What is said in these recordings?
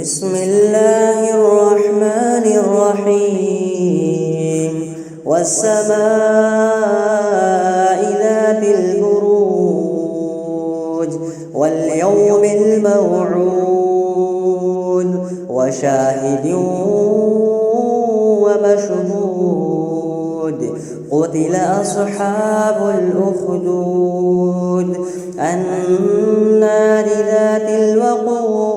بسم الله الرحمن الرحيم والسماء ذات البروج واليوم الموعود وشاهد ومشهود قتل أصحاب الأخدود النار ذات الوقود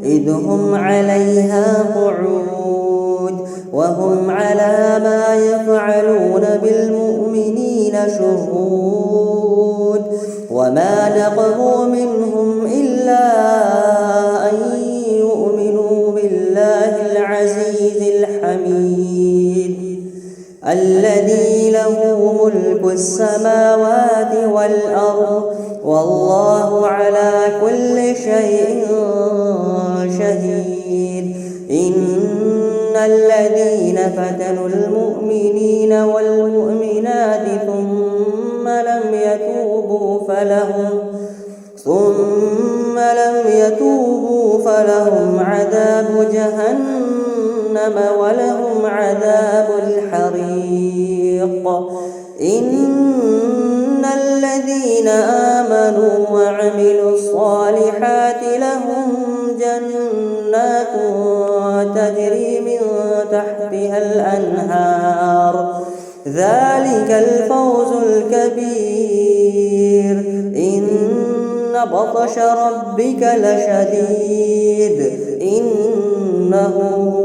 إذ هم عليها قعود وهم على ما يفعلون بالمؤمنين شهود وما نقموا منهم إلا أن يؤمنوا بالله العزيز الحميد الذي له ملك السماوات والأرض والله على كل شيء شهيد إن الذين فتنوا المؤمنين والمؤمنات ثم لم يتوبوا فلهم عذاب جهنم ولهم عذاب الحريق إن الذين آمنوا وعملوا الصالحات لهم جنات تجري من تحتها الأنهار ذلك الفوز الكبير إن بطش ربك لشديد إنه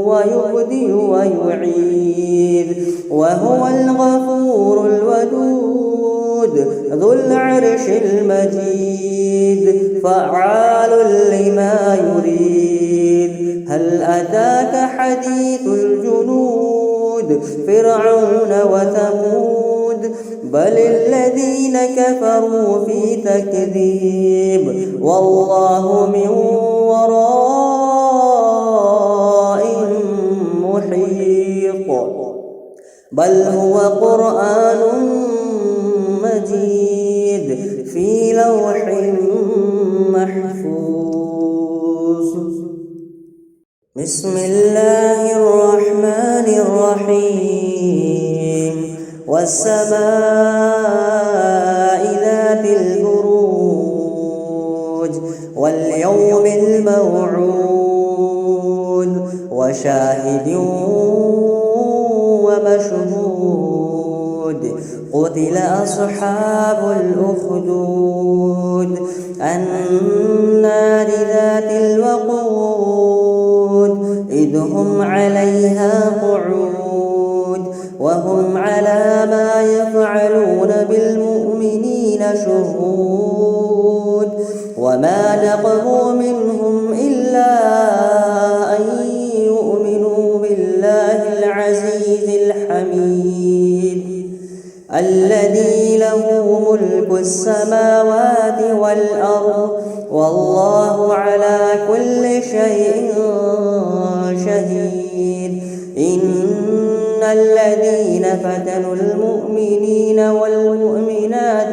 هو يبدئ ويعيد وهو الغفور الودود ذو العرش المجيد فعال لما يريد هل أتاك حديث الجنود فرعون وثمود بل الذين كفروا في تكذيب والله من ورائهم محيط بل هو قرآن مجيد في لوح محفوظ بسم الله الرحمن الرحيم والسماء ذات البروج واليوم الموعود وشاهد ومشهود قتل أصحاب الأخدود النار ذات الوقود إذ هم عليها قعود وهم على ما يفعلون بالمؤمنين شهود وما نقموا منهم إلا أن يؤمنوا بالله العزيز الحميد الذي له ملك السماوات والأرض والله على كل شيء شهيد إن الذين فتنوا المؤمنين والمؤمنات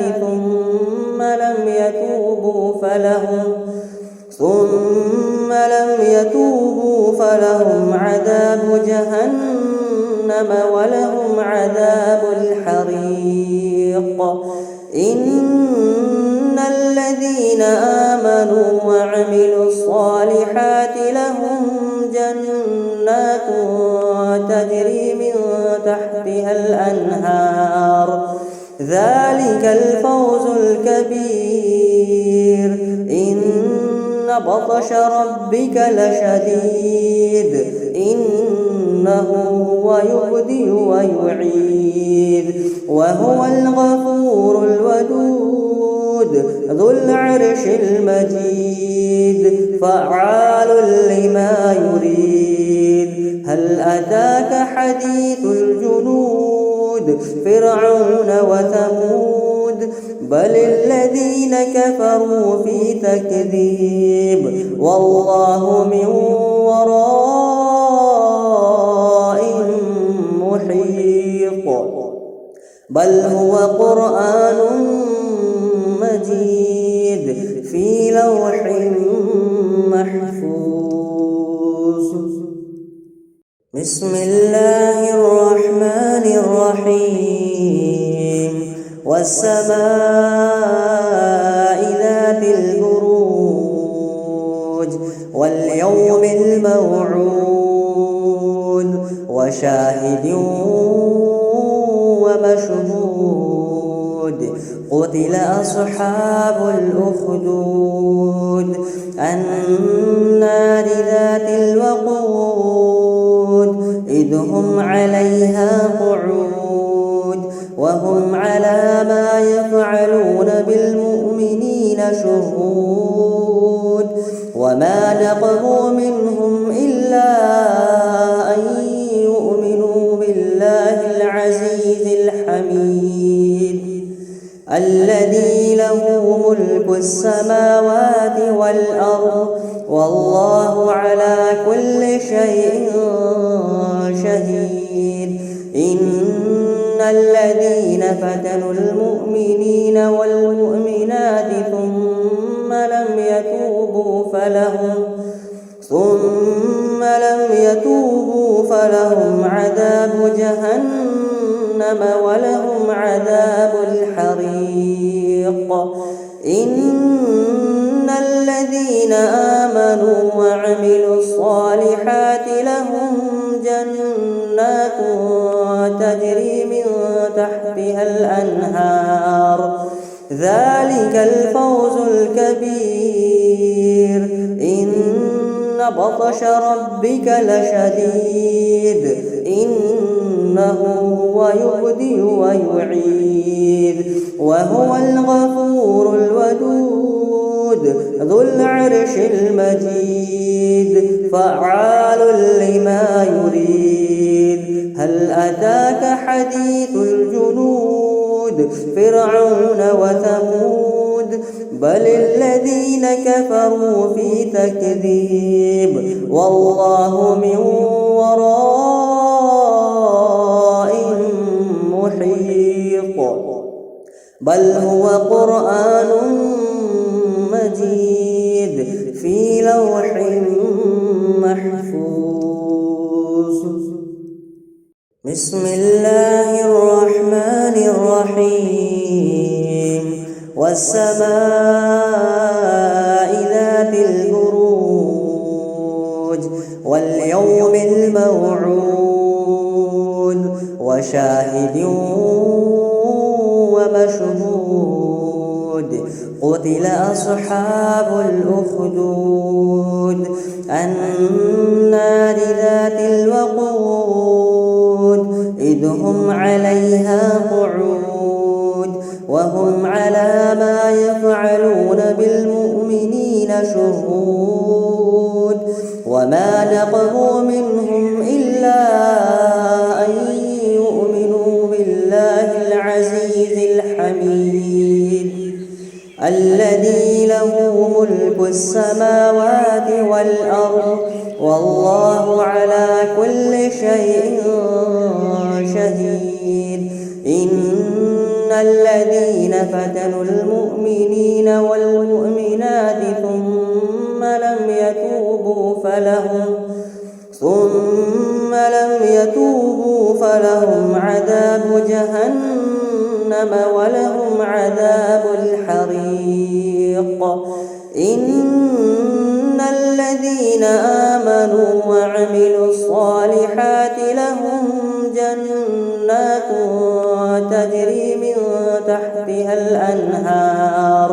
ثم لم يتوبوا فلهم عذاب جهنم ولهم عذاب الحريق إن الذين آمنوا وعملوا الصالحات لهم جنات تجري من تحتها الأنهار ذلك الفوز الكبير إن بطش ربك لشديد إنه هو يبدئ ويعيد وهو الغفور الودود ذو العرش المجيد فعال لما يريد هل أتاك حديث الجنود فرعون وثمود بل الذين كفروا في تكذيب والله من ورائهم محيط بل هو قرآن مجيد في لوح محفوظ. بسم الله الرحمن الرحيم. والسماء ذات البروج واليوم الموعود وشاهد ومشهود. قتل أصحاب الأخدود النار ذات الوقود إذ هم عليها قعود وهم على ما يفعلون بالمؤمنين شهود. وما نقموا منهم إلا أن يؤمنوا بالله العزيز الحميد الذي له ملك السماوات والأرض والله على كل شيء شهيد. إن الذين فتنوا المؤمنين والمؤمنات ثم لم يتوبوا فلهم عذاب جهنم ولهم عذاب الحريق. إن الذين آمنوا وعملوا الصالحات لهم جنات تجري من تحتها الأنهار ذلك الفوز الكبير. إن بطش ربك لشديد إنه هو يبدئ ويعيد وهو الغفور الودود ذو العرش المجيد فعال لما يريد. هل أتاك حديث الجنود فرعون وثمود بل الذين كفروا في تكذيب والله من ورائهم محيط. بل هو قرآن مجيد في لوح محفوظ. بسم الله الرحمن الرحيم. والسماء ذات البروج واليوم الموعود وشاهد ومشهود. قتل أصحاب الأخدود النار ذات الوقود إذ هم عليها قعود وهم على ما يفعلون بالمؤمنين شهود. وما نقموا منهم إلا أن يؤمنوا بالله العزيز الحميد الذي له ملك السماوات والأرض والله على كل شيء شهيد. إن الذين فتنوا المؤمنين والمؤمنات ثم لم يتوبوا فلهم عذاب جهنم ولهم عذاب الحريق. إن الذين آمنوا وعملوا الصالحات لهم جنات تجري من تحتها الأنهار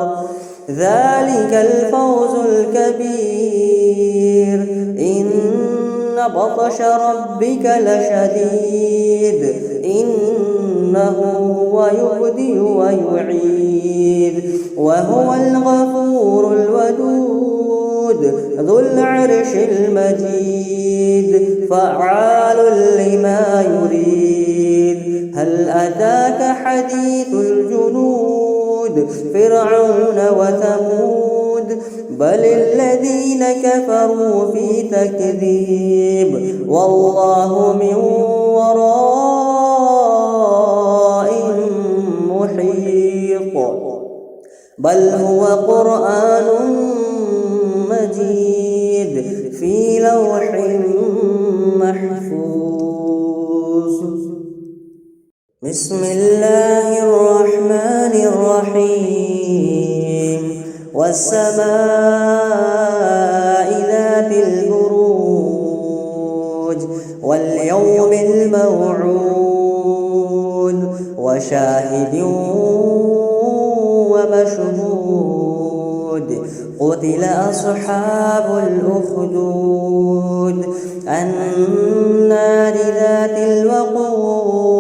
ذلك الفوز الكبير. إن بطش ربك لشديد إنه هو يبدئ ويعيد وهو الغفور الودود ذو العرش المجيد فعال لما يريد. هل أتاك حديث الجنود فرعون وثمود بل الذين كفروا في تكذيب والله من ورائهم محيط. بل هو قرآن مجيد في لوح محفوظ. بسم الله الرحمن الرحيم. والسماء ذات البروج واليوم الموعود وشاهد ومشهود. قتل أصحاب الأخدود النار ذات الوقود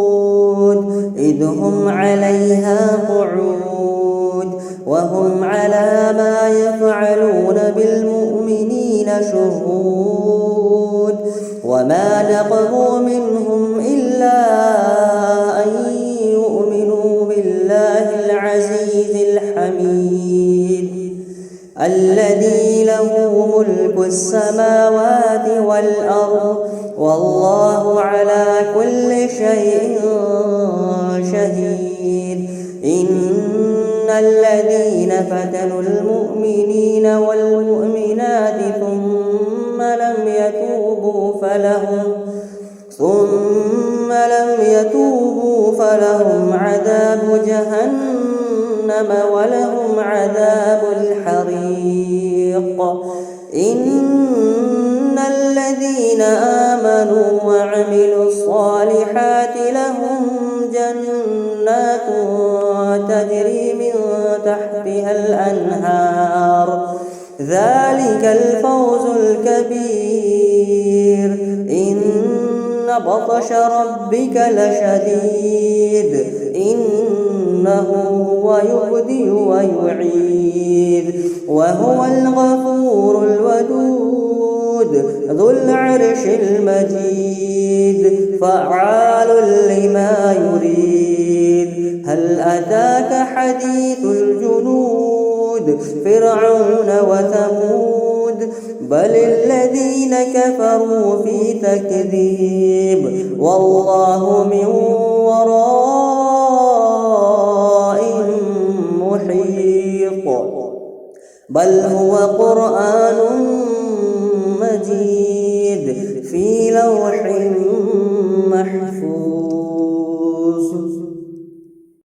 إذ هم عليها قعود وهم على ما يفعلون بالمؤمنين شهود. وما نقموا منهم إلا أن يؤمنوا بالله العزيز الحميد الذي له ملك السماوات والأرض والله على كل شيء شهيد. إن الذين فتنوا المؤمنين والمؤمنات ثم لم يتوبوا فلهم عذاب جهنم ولهم عذاب الحريق. إن الذين آمنوا وعملوا الصالحات لهم جنات تجري من تحتها الأنهار ذلك الفوز الكبير. إن بطش ربك لشديد إنه هو يبدئ ويعيد وهو الغفور الودود ذو العرش المجيد فعال لما يريد. هل أتاك حديث الجنود فرعون وثمود بل الذين كفروا في تكذيب والله من ورائهم محيط. بل هو قرآن مجيد في لوح محفوظ.